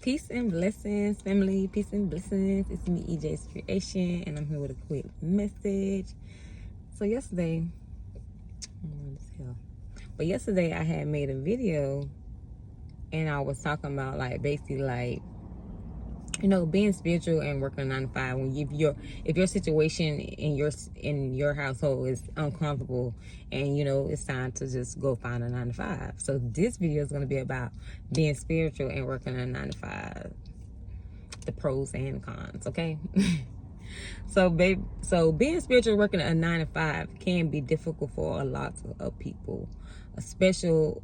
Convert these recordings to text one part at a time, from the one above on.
Peace and blessings, family. Peace and blessings. It's me, EJ's Creation, and I'm here with a quick message. So yesterday, yesterday I had made a video, and I was talking about basically being spiritual and working 9 to 5. When if your situation in your household is uncomfortable, and it's time to just go find a 9 to 5. So this video is going to be about being spiritual and working a 9 to 5, the pros and cons. Okay. So being spiritual, working a 9 to 5 can be difficult for a lot of people, especially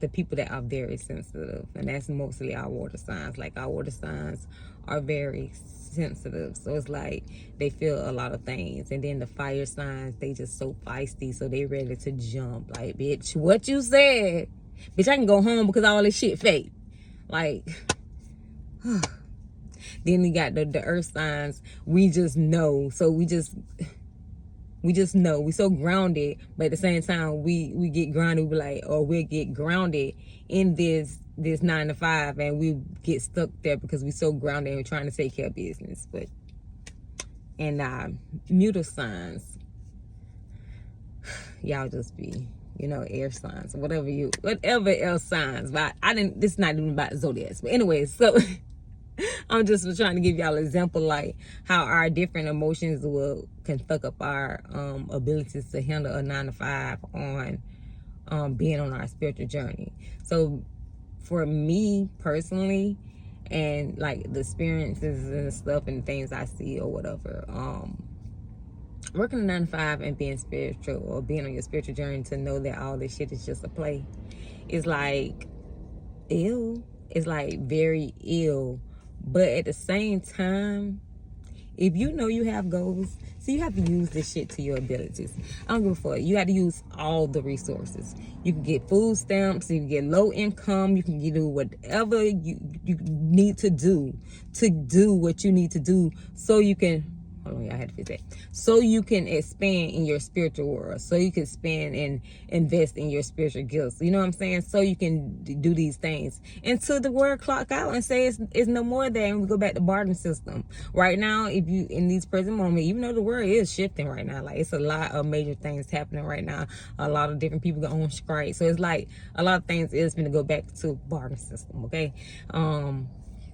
the people that are very sensitive, and that's mostly our water signs. Like, our water signs are very sensitive, so it's like they feel a lot of things. And then the fire signs, they just so feisty, so they ready to jump. Like, bitch, what you said? Bitch, I can go home because all this shit fake. Like, then we got the earth signs. We just know, so we just know. We so grounded, but at the same time we get grounded. We'll get grounded in this 9 to 5, and we get stuck there because we so grounded and we're trying to take care of business. And mutal signs, y'all just be air signs, whatever else signs. But this is not even about zodiacs. But anyways, so I'm just trying to give y'all an example, like how our different emotions can fuck up our abilities to handle a 9 to 5 on being on our spiritual journey. So for me personally, and like the experiences and stuff and things I see or whatever, working a 9 to 5 and being spiritual, or being on your spiritual journey, to know that all this shit is just a play, is like ill. It's like very ill. But at the same time, if you know you have goals, so you have to use this shit to your abilities. I don't give a fuck. You have to use all the resources. You can get food stamps, you can get low income, you can do whatever you need to do what you need to do, so you can, hold on, I had to fix that. So you can expand in your spiritual world. So you can expand and invest in your spiritual gifts. You know what I'm saying? So you can do these things until the word clock out and say it's no more there, and we go back to barter system. Right now, if you in these present moment, even though the world is shifting right now, like it's a lot of major things happening right now. A lot of different people go on strike. So it's like a lot of things is going to go back to barter system. Okay.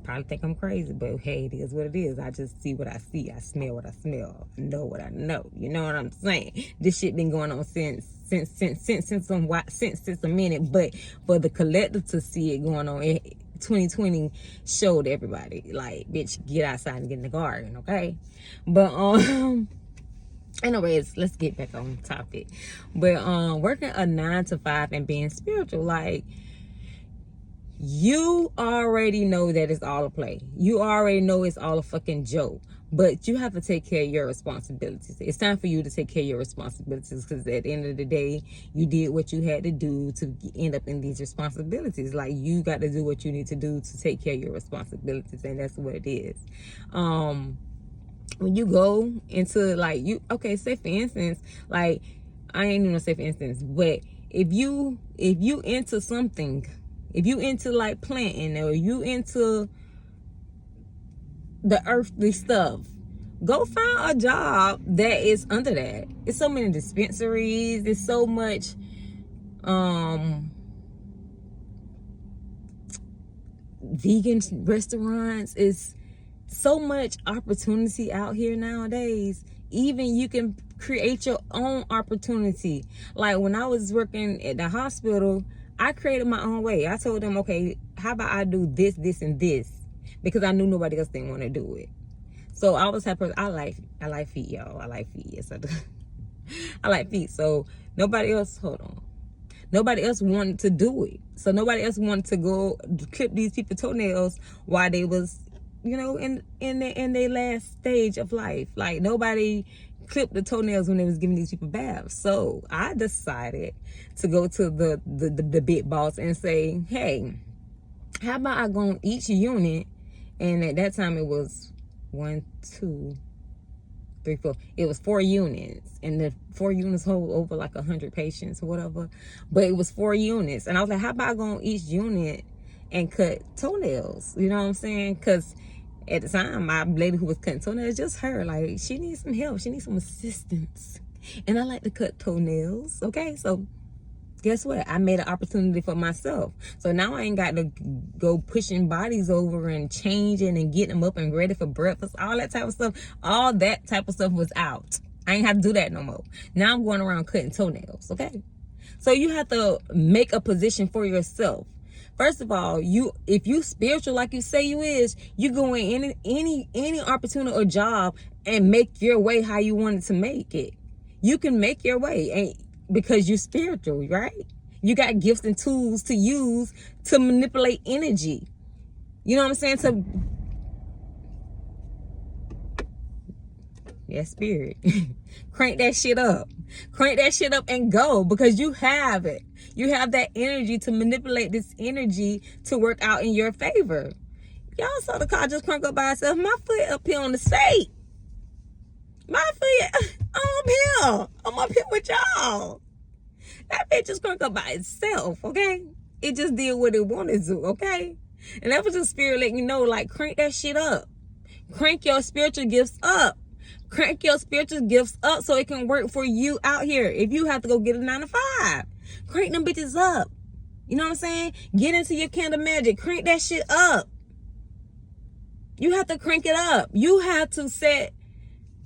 Probably think I'm crazy, but hey, it is what it is. I just see what I see. I smell what I smell. I know what I know. You know what I'm saying? This shit been going on since a minute, but for the collective to see it going on, 2020 showed everybody, like, bitch, get outside and get in the garden, okay? But anyways, let's get back on topic. But working a 9 to 5 and being spiritual, like, you already know that it's all a play. You already know it's all a fucking joke. But you have to take care of your responsibilities. It's time for you to take care of your responsibilities, because at the end of the day, you did what you had to do to end up in these responsibilities. Like, you got to do what you need to do to take care of your responsibilities, and that's what it is. When you go into, like, say for instance, like, I ain't even gonna say for instance, but if you into something, if you into like planting, or you into the earthly stuff, go find a job that is under that. It's so many dispensaries. There's so much vegan restaurants. It's so much opportunity out here nowadays. Even you can create your own opportunity. Like, when I was working at the hospital, I created my own way. I told them, okay, how about I do this, this, and this? Because I knew nobody else didn't want to do it. So I was that person. I like feet, y'all. I like feet. Yes, I do. I like feet. So nobody else wanted to do it. So nobody else wanted to go clip these people's toenails while they was, in their last stage of life. Like, nobody clip the toenails when they was giving these people baths. So I decided to go to the big boss and say, hey, how about I go on each unit? And at that time it was 1, 2, 3, 4. It was 4 units, and the 4 units hold over like 100 patients or whatever. But it was 4 units, and I was like, how about I go on each unit and cut toenails. You know what I'm saying? Because at the time, my lady who was cutting toenails, just her, like, she needs some help. She needs some assistance. And I like to cut toenails, okay? So guess what? I made an opportunity for myself. So now I ain't got to go pushing bodies over and changing and getting them up and ready for breakfast. All that type of stuff. All that type of stuff was out. I ain't have to do that no more. Now I'm going around cutting toenails, okay? So you have to make a position for yourself. First of all, if you spiritual like you say you is, you go in any opportunity or job and make your way how you wanted to make it. You can make your way, and because you're spiritual, right? You got gifts and tools to use to manipulate energy. You know what I'm saying? Spirit. Crank that shit up. Crank that shit up and go, because you have it. You have that energy to manipulate this energy to work out in your favor. Y'all saw the car just crank up by itself. My foot up here on the state. My foot, I'm up here with y'all. That bitch just crank up by itself, okay? It just did what it wanted to, okay? And that was the spirit letting you know, like, crank that shit up. Crank your spiritual gifts up. Crank your spiritual gifts up so it can work for you out here. If you have to go get a 9 to 5, crank them bitches up. You know what I'm saying? Get into your candle magic. Crank that shit up. You have to crank it up. You have to set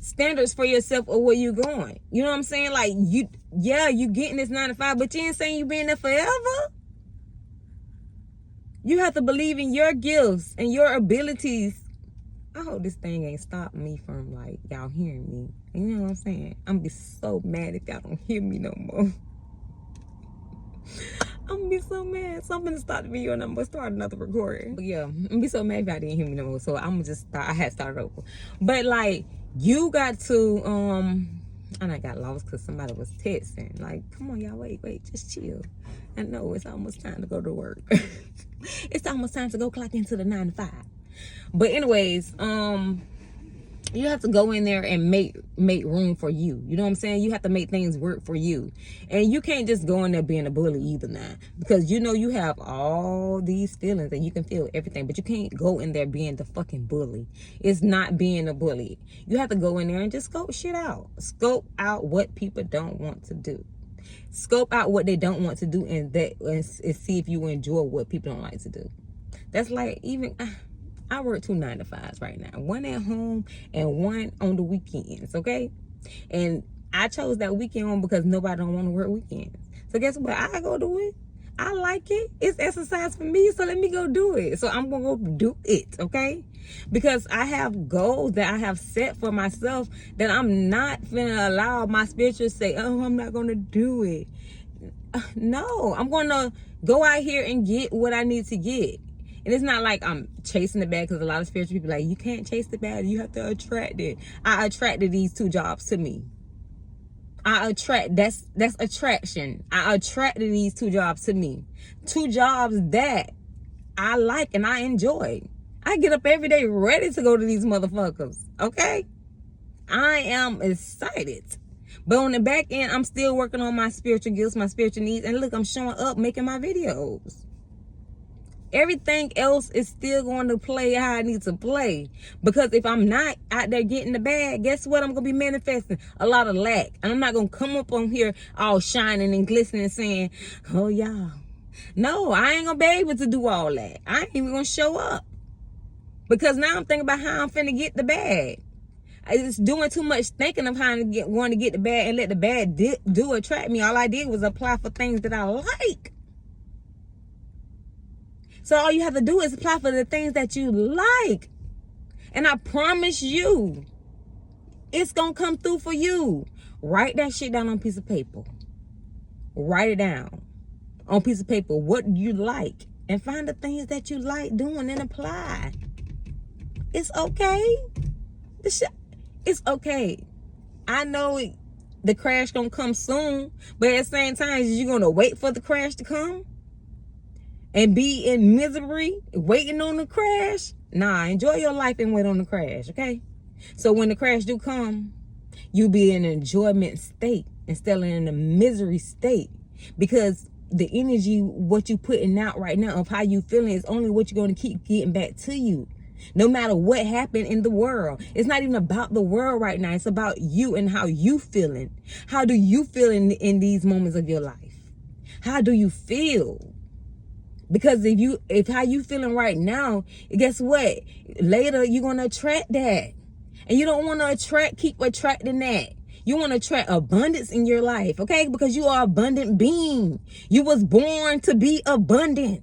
standards for yourself or where you going. You know what I'm saying? Like, you getting this 9 to 5, but you ain't saying you being there forever. You have to believe in your gifts and your abilities. I hope this thing ain't stopping me from, like, y'all hearing me. You know what I'm saying? I'm gonna be so mad if y'all don't hear me no more. I'm gonna be so mad. So I'm gonna stop the video and I'm gonna start another recording. But yeah, I'm gonna be so mad if y'all didn't hear me no more. So I'm gonna just start. I had started over. But like, you got to and I got lost because somebody was texting. Like, come on, y'all, wait, just chill. I know it's almost time to go to work. It's almost time to go clock into the 9 to 5. But anyways, you have to go in there and make room for you. You know what I'm saying? You have to make things work for you. And you can't just go in there being a bully either now. Because you know you have all these feelings and you can feel everything. But you can't go in there being the fucking bully. It's not being a bully. You have to go in there and just scope shit out. Scope out what people don't want to do. Scope out what they don't want to do and see if you enjoy what people don't like to do. That's like, even... I work 2 9 to 5s right now. One at home and one on the weekends, okay? And I chose that weekend one because nobody don't want to work weekends. So guess what? I go do it. I like it. It's exercise for me, so let me go do it. So I'm going to go do it, okay? Because I have goals that I have set for myself that I'm not finna allow my spiritual to say, oh, I'm not going to do it. No, I'm going to go out here and get what I need to get. And it's not like I'm chasing the bag, because a lot of spiritual people are like, you can't chase the bag, you have to attract it. I attracted these 2 jobs to me. That's attraction. I attracted these 2 jobs to me. 2 jobs that I like and I enjoy. I get up every day ready to go to these motherfuckers, okay? I am excited. But on the back end, I'm still working on my spiritual gifts, my spiritual needs. And look, I'm showing up, making my videos. Everything else is still going to play how I need to play. Because if I'm not out there getting the bag, guess what? I'm going to be manifesting a lot of lack. And I'm not going to come up on here all shining and glistening saying, oh, y'all. No, I ain't going to be able to do all that. I ain't even going to show up. Because now I'm thinking about how I'm finna get the bag. It's doing too much thinking of how to want to get the bag and let the bag do attract me. All I did was apply for things that I like. So all you have to do is apply for the things that you like. And I promise you, it's going to come through for you. Write that shit down on a piece of paper. Write it down on a piece of paper, what you like. And find the things that you like doing and apply. It's okay. It's okay. I know the crash going to come soon. But at the same time, is you going to wait for the crash to come? And be in misery, waiting on the crash? Nah, enjoy your life and wait on the crash, okay? So when the crash do come, you be in an enjoyment state instead of in a misery state. Because the energy, what you putting out right now of how you feeling is only what you're going to keep getting back to you. No matter what happened in the world. It's not even about the world right now. It's about you and how you feeling. How do you feel in these moments of your life? How do you feel? Because if how you feeling right now, guess what? Later you're gonna attract that. And you don't want to keep attracting that. You want to attract abundance in your life, okay? Because you are an abundant being. You was born to be abundant.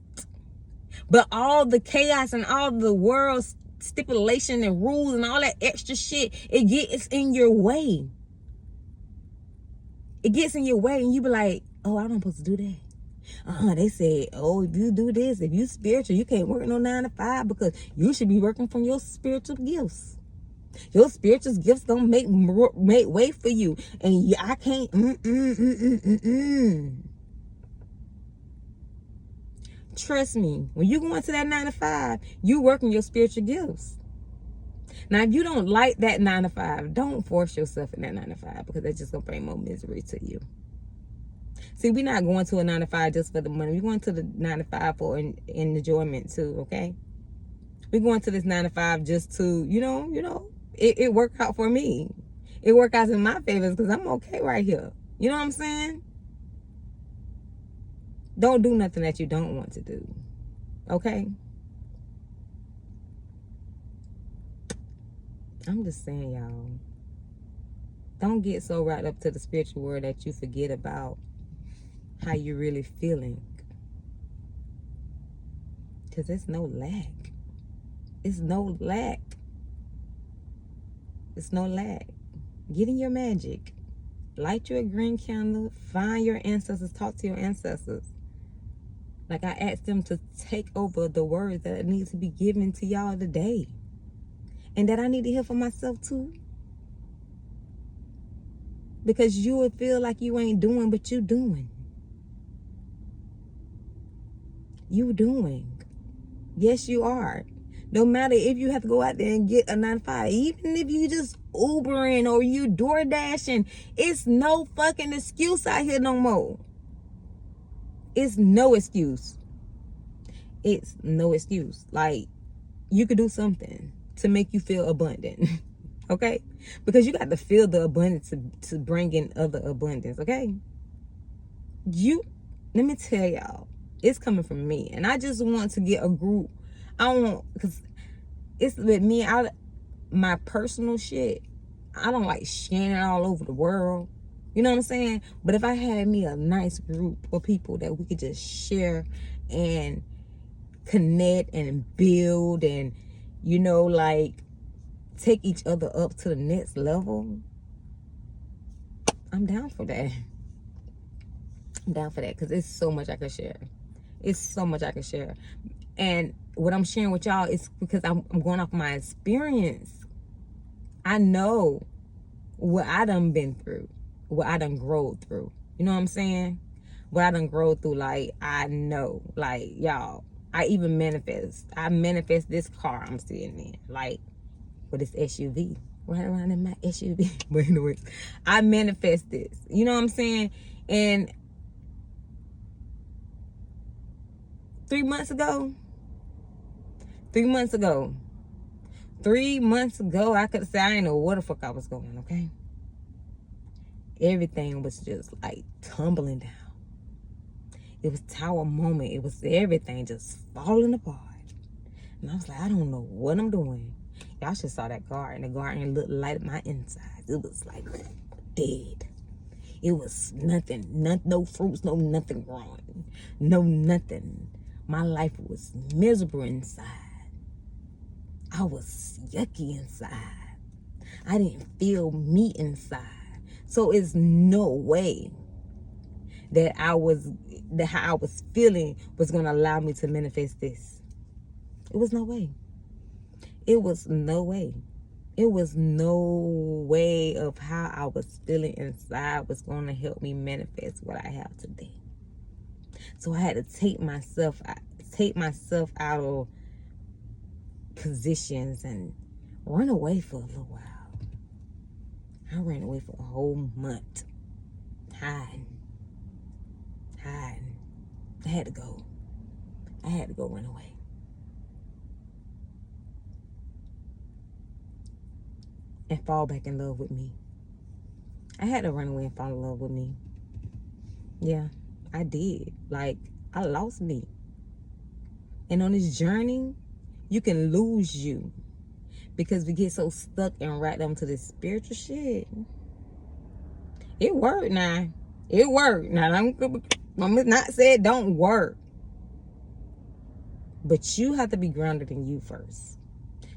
But all the chaos and all the world's stipulation and rules and all that extra shit, it gets in your way. It gets in your way and you be like, oh, I'm not supposed to do that. They say, oh, if you do this, if you spiritual, you can't work no 9 to 5 because you should be working from your spiritual gifts. Your spiritual gifts gonna make way for you. And I can't, Trust me, when you go into that 9 to 5, you working your spiritual gifts. Now, if you don't like that 9 to 5, don't force yourself in that 9 to 5 because that's just gonna bring more misery to you. See, we're not going to a 9 to 5 just for the money. We're going to the 9 to 5 for enjoyment too, okay? We're going to this 9 to 5 just to, it worked out for me. It worked out in my favor because I'm okay right here. You know what I'm saying? Don't do nothing that you don't want to do. Okay? I'm just saying, y'all. Don't get so wrapped up to the spiritual world that you forget about how you're really feeling. Because it's no lack. It's no lack. It's no lack. Get in your magic. Light your green candle. Find your ancestors. Talk to your ancestors. Like I asked them to take over the words that need to be given to y'all today. And that I need to hear for myself too. Because you would feel like you ain't doing, but you doing. You doing. Yes, you are. No matter if you have to go out there and get a 9 to 5, even if you just Ubering or you door dashing, it's no fucking excuse out here no more. It's no excuse. It's no excuse. Like, you could do something to make you feel abundant. Okay? Because you got to feel the abundance to bring in other abundance. Okay? Let me tell y'all, it's coming from me. And I just want to get a group. Because it's with me, my personal shit, I don't like sharing it all over the world. You know what I'm saying? But if I had me a nice group of people that we could just share and connect and build and, take each other up to the next level, I'm down for that. I'm down for that because it's so much I can share. It's so much I can share. And what I'm sharing with y'all is because I'm going off my experience. I know what I done been through. What I done growed through. You know what I'm saying? What I done growed through, I know. Y'all, I even manifest. I manifest this car I'm sitting in. With this SUV. Right around in my SUV. But anyways, I manifest this. You know what I'm saying? And 3 months ago, I could say I didn't know where the fuck I was going, okay? Everything was just tumbling down. It was tower moment. It was everything just falling apart. And I was like, I don't know what I'm doing. Y'all should saw that garden. The garden looked like my insides. It was dead. It was nothing. No fruits, no nothing growing. No nothing. My life was miserable inside. I was yucky inside. I didn't feel me inside. So it's no way that how I was feeling was going to allow me to manifest this. It was no way. It was no way. It was no way of how I was feeling inside was going to help me manifest what I have today. So I had to take myself out of positions and run away for a little while. I ran away for a whole month. Hiding. I had to go. I had to go run away. And fall back in love with me. I had to run away and fall in love with me. Yeah, I did. Like, I lost me. And on this journey, you can lose you. Because we get so stuck and wrapped up into this spiritual shit. It worked now. It worked. Now, I'm not saying don't work. But you have to be grounded in you first.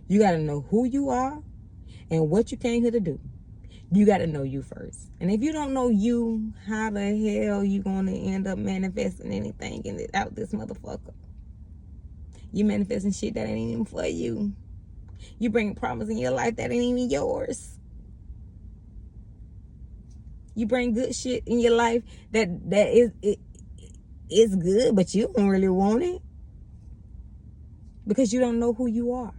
You got to know who you are and what you came here to do. You got to know you first. And if you don't know you, how the hell you going to end up manifesting anything out this motherfucker? You manifesting shit that ain't even for you. You bring problems in your life that ain't even yours. You bring good shit in your life that is good, but you don't really want it. Because you don't know who you are.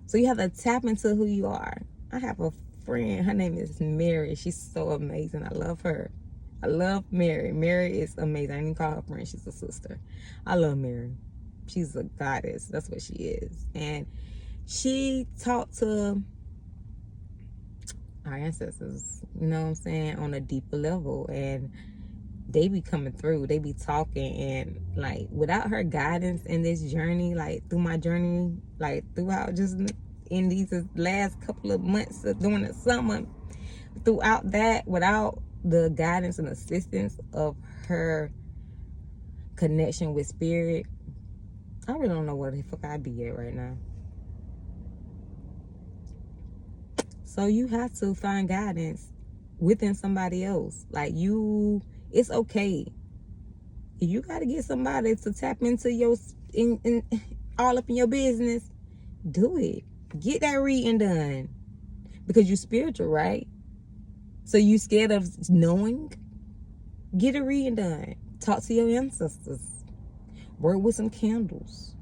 So you have to tap into who you are. I have a friend. Her name is Mary. She's so amazing. I love her. I love Mary. Mary is amazing. I didn't even call her friend. She's a sister. I love Mary. She's a goddess. That's what she is. And she talked to our ancestors, you know what I'm saying, on a deeper level. And they be coming through. They be talking. And, like, without her guidance in this journey, like, through my journey, like, throughout just in these last couple of months during the summer, throughout that, without the guidance and assistance of her connection with spirit, I really don't know where the fuck I'd be at right now. So you have to find guidance within somebody else. Like, it's okay. If you got to get somebody to tap into your, all up in your business, do it. Get that reading done. Because you're spiritual, right? So you scared of knowing? Get a reading done. Talk to your ancestors. Work with some candles.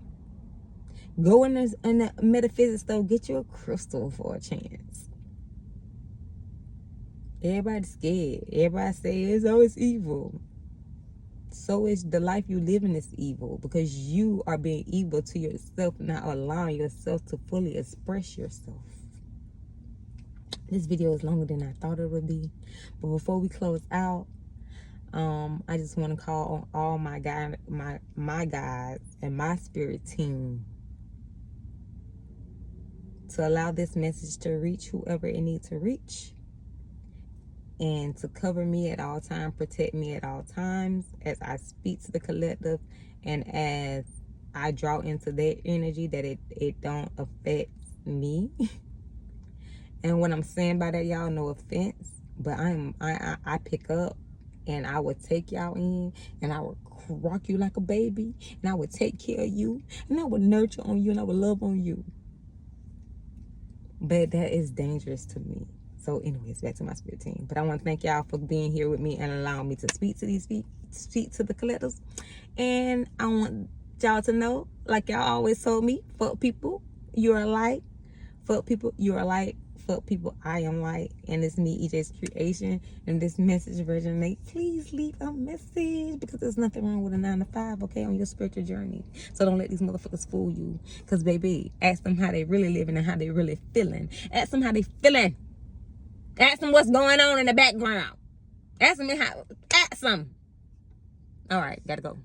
Go in the metaphysics store. Get you a crystal for a chance. Everybody's scared. Everybody says, oh, it's evil. So is the life you living is evil. Because you are being evil to yourself, not allowing yourself to fully express yourself. This video is longer than I thought it would be. But before we close out, I just want to call on all my guys and my spirit team to allow this message to reach whoever it needs to reach, and to cover me at all times, protect me at all times as I speak to the collective, and as I draw into their energy, that it don't affect me. And what I'm saying by that, y'all, no offense, but I pick up, and I would take y'all in, and I would rock you like a baby, and I would take care of you, and I would nurture on you, and I would love on you. But that is dangerous to me. So anyways, back to my spirit team. But I want to thank y'all for being here with me and allowing me to speak to speak to the collectors. And I want y'all to know, like y'all always told me, fuck people, you're a light. Fuck people, you're a light. Fuck people, I am light. And it's me, EJ's Creation. And this message resonates. Please leave a message, because there's nothing wrong with a 9 to 5, okay, on your spiritual journey. So don't let these motherfuckers fool you. Because, baby, ask them how they really living and how they really feeling. Ask them how they feeling. Ask them what's going on in the background. Ask them how. Ask them. All right, gotta go.